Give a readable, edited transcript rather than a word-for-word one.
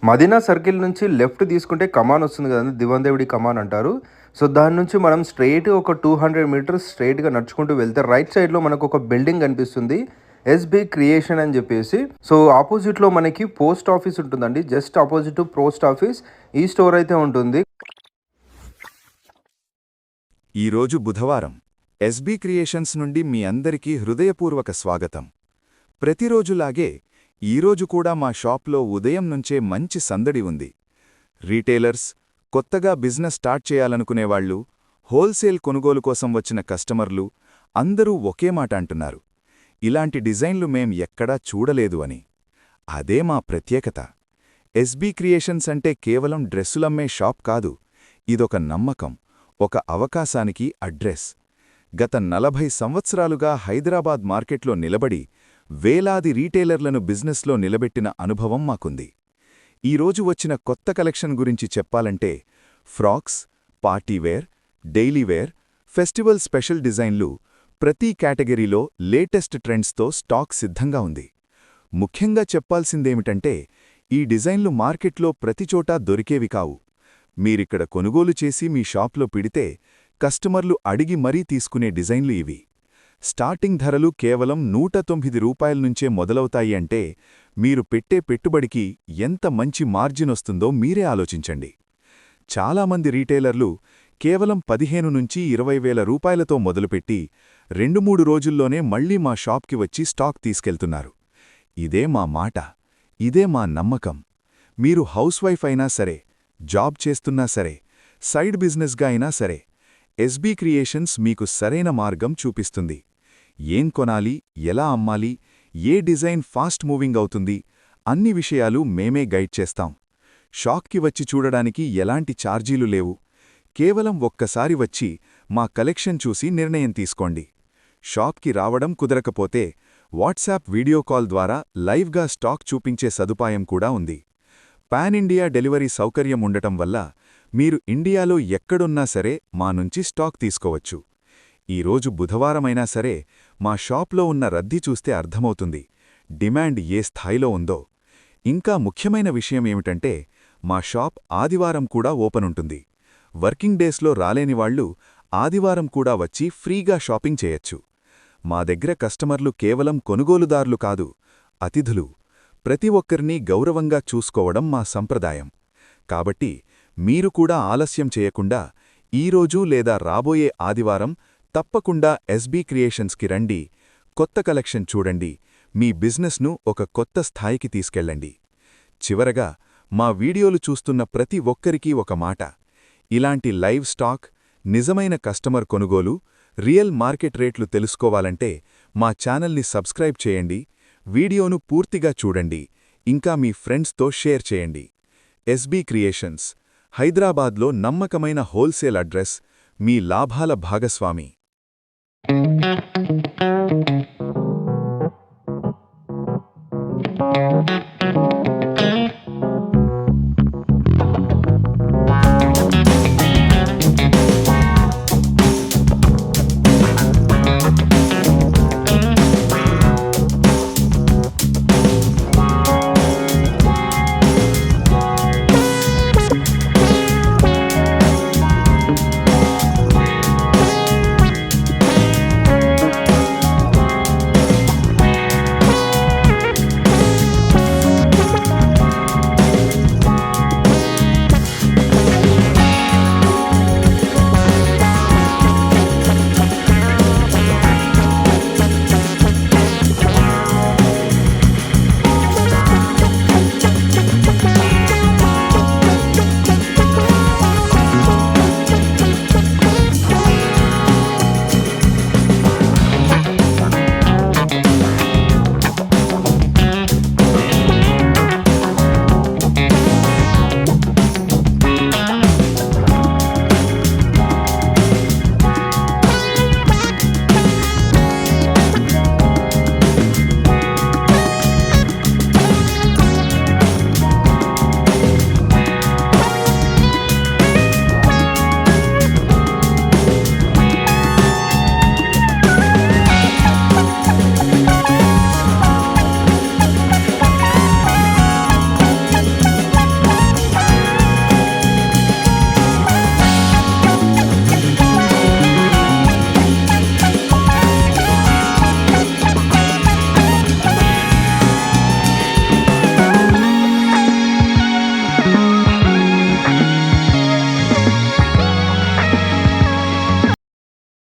Madina circle నుంచి left తీసుకుంటే కమాన్ వస్తుంది కదండీ! దివాన్‌దేవుడి కమాన్ అంటారు. సో, దాని నుంచి మనం స్ట్రెయిట్ ఒక 200 మీటర్స్ స్ట్రెయిట్‌గా నడుచుకుంటూ వెళ్తే రైట్ సైడ్‌లో మనకొక బిల్డింగ్ కనిపిస్తుంది. ఎస్‌బీ క్రియేషన్ అని జెప్పేసి. సో, ఆపోజిట్‌లో మనకి పోస్ట్ ఆఫీస్ ఉంటుందండి. Just opposite to post office ఈ స్టోర్ అయితే ఉంటుంది. ఈరోజు బుధవారం ఎస్బీ క్రియేషన్స్ నుండి మీ అందరికీ హృదయపూర్వక స్వాగతం. ప్రతిరోజులాగే ఈరోజు కూడా మా షాప్లో ఉదయం నుంచే మంచి సందడి ఉంది. రీటైలర్స్, కొత్తగా బిజినెస్ స్టార్ట్ చేయాలనుకునేవాళ్లు, హోల్సేల్ కొనుగోలు కోసం వచ్చిన కస్టమర్లు అందరూ ఒకే మాట అంటున్నారు. ఇలాంటి డిజైన్లు మేం ఎక్కడా చూడలేదు అని. అదే మా ప్రత్యేకత. ఎస్బీ క్రియేషన్స్ అంటే కేవలం డ్రెస్సులమ్మే షాప్ కాదు, ఇదొక నమ్మకం, ఒక అవకాశానికి అడ్రెస్. గత 40 సంవత్సరాలుగా హైదరాబాద్ మార్కెట్లో నిలబడి వేలాది రీటైలర్లను బిజినెస్లో నిలబెట్టిన అనుభవం మాకుంది. ఈరోజు వచ్చిన కొత్త కలెక్షన్ గురించి చెప్పాలంటే frocks, party wear, daily wear, festival special డిజైన్లు ప్రతి కేటగిరీలో లేటెస్ట్ ట్రెండ్స్తో స్టాక్ సిద్ధంగా ఉంది. ముఖ్యంగా చెప్పాల్సిందేమిటంటే ఈ డిజైన్లు మార్కెట్లో ప్రతిచోటా దొరికేవి కావు. మీరిక్కడ కొనుగోలు చేసి మీ షాప్లో పిడితే కస్టమర్లు అడిగి మరీ తీసుకునే డిజైన్లు ఇవి. స్టార్టింగ్ ధరలు కేవలం ₹109 నుంచే మొదలవుతాయి అంటే మీరు పెట్టే పెట్టుబడికి ఎంత మంచి మార్జినొస్తుందో మీరే ఆలోచించండి. చాలామంది రీటైలర్లు కేవలం 15 నుంచి 20,000 రూపాయలతో మొదలుపెట్టి 2-3 రోజుల్లోనే మళ్లీ మా షాప్కి వచ్చి స్టాక్ తీసుకెళ్తున్నారు. ఇదే మా మాట, ఇదే మా నమ్మకం. మీరు హౌస్ వైఫ్ అయినా సరే, జాబ్ చేస్తున్నా సరే, సైడ్ బిజినెస్గా అయినా సరే, ఎస్బీ క్రియేషన్స్ మీకు సరైన మార్గం చూపిస్తుంది. ఏం కొనాలి, ఎలా అమ్మాలి, ఏ డిజైన్ ఫాస్ట్ మూవింగ్ అవుతుంది, అన్ని విషయాలు మేమే గైడ్ చేస్తాం. షాప్కి వచ్చి చూడడానికి ఎలాంటి ఛార్జీలు లేవు. కేవలం ఒక్కసారి వచ్చి మా కలెక్షన్ చూసి నిర్ణయం తీసుకోండి. షాప్కి రావడం కుదరకపోతే వాట్సాప్ వీడియో కాల్ ద్వారా లైవ్గా స్టాక్ చూపించే సదుపాయం కూడా ఉంది. పాన్ ఇండియా డెలివరీ సౌకర్యం ఉండటం వల్ల మీరు ఇండియాలో ఎక్కడున్నా సరే మా నుంచి స్టాక్ తీసుకోవచ్చు. ఈరోజు బుధవారమైనా సరే మా షాప్లో ఉన్న రద్దీ చూస్తే అర్థమవుతుంది డిమాండ్ ఏ స్థాయిలో ఉందో. ఇంకా ముఖ్యమైన విషయమేమిటంటే మా షాప్ ఆదివారం కూడా ఓపెన్ ఉంటుంది. వర్కింగ్ డేస్లో రాలేనివాళ్లు ఆదివారం కూడా వచ్చి ఫ్రీగా షాపింగ్ చేయొచ్చు. మా దగ్గర కస్టమర్లు కేవలం కొనుగోలుదారులు కాదు, అతిథులు. ప్రతి ఒక్కరినీ గౌరవంగా చూసుకోవడం మా సంప్రదాయం. కాబట్టి మీరు కూడా ఆలస్యం చేయకుండా ఈరోజు లేదా రాబోయే ఆదివారం తప్పకుండా ఎస్బీ క్రియేషన్స్కి రండి, కొత్త కలెక్షన్ చూడండి, మీ బిజినెస్ను ఒక కొత్త స్థాయికి తీసుకెళ్ళండి. చివరగా మా వీడియోలు చూస్తున్న ప్రతి ఒక్కరికీ ఒక మాట: ఇలాంటి లైవ్ స్టాక్, నిజమైన కస్టమర్ కొనుగోలు, రియల్ మార్కెట్ రేట్లు తెలుసుకోవాలంటే మా ఛానల్ని సబ్స్క్రైబ్ చేయండి, వీడియోను పూర్తిగా చూడండి, ఇంకా మీ ఫ్రెండ్స్తో షేర్ చేయండి. ఎస్బీ క్రియేషన్స్, హైదరాబాద్లో నమ్మకమైన హోల్సేల్ అడ్రస్, మీ లాభాల భాగస్వామి. Thank you.